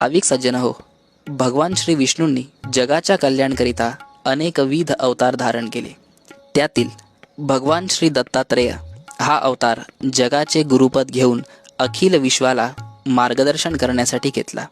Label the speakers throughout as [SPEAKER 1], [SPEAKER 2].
[SPEAKER 1] भाविक सज्जन हो, भगवान श्री विष्णूंनी जगाच्या कल्याणकरिता अनेकविध अवतार धारण केले. त्यातील भगवान श्री दत्तात्रेय हा अवतार जगाचे गुरुपद घेऊन अखिल विश्वाला मार्गदर्शन करण्यासाठी घेतला.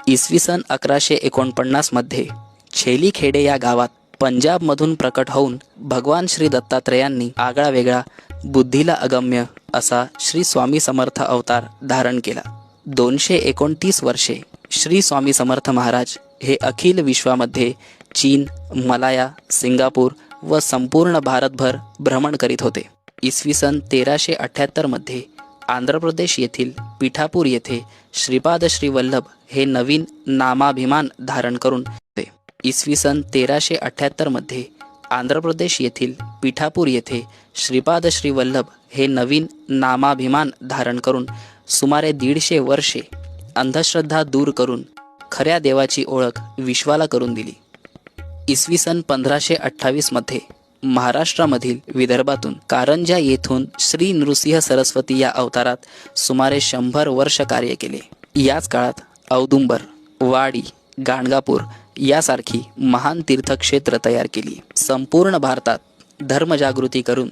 [SPEAKER 1] इसवी सन 1149 मध्ये छेलीखेडे या गावात पंजाबमधून प्रकट होऊन भगवान श्री दत्तात्रेयांनी आगळा वेगळा बुद्धीला अगम्य असा श्री स्वामी समर्थ अवतार धारण केला. 229 वर्षे श्री स्वामी समर्थ महाराज हे अखिल विश्वामध्ये चीन, मलाया, सिंगापूर व संपूर्ण भारतभर भ्रमण करीत होते. इसवी सन 1378 मध्ये आंध्र प्रदेश येथील पिठापूर येथे श्रीपाद श्री वल्लभ हे नवीन नामाभिमान धारण करून होते. इसवी सन 1378 मध्ये आंध्र प्रदेश येथील पिठापूर येथे श्रीपाद श्री वल्लभ हे नवीन नामाभिमान धारण करून सुमारे 150 वर्षे अंधश्रद्धा दूर करून खऱ्या देवाची ओळख विश्वाला करून दिली. इसवी सन 1528 मध्ये महाराष्ट्रामधील विदर्भातून कारंजा येथून श्री नृसिंह सरस्वती या अवतारात सुमारे 100 वर्ष कार्य केले. याच काळात औदुंबर, वाडी, गाणगापूर यासारखी महान तीर्थक्षेत्र तयार केली. संपूर्ण भारतात धर्मजागृती करून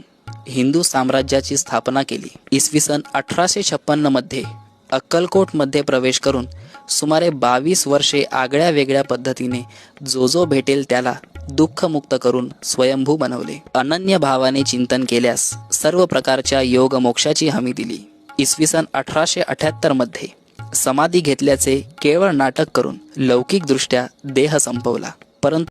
[SPEAKER 1] हिंदू साम्राज्याची स्थापना केली. इसवी सन 1856 मध्ये अक्कलकोटमध्ये प्रवेश करून सुमारे 22 वर्षे आगळ्या वेगळ्या पद्धतीने जो भेटेल त्याला दुःखमुक्त करून स्वयंभू बनवले. अनन्य भावाने चिंतन केल्यास सर्व प्रकारच्या योग मोक्षाची हमी दिली. इसवी सन 1878 मध्ये समाधी घेतल्याचे केवळ नाटक करून लौकिकदृष्ट्या देह संपवला. परंतु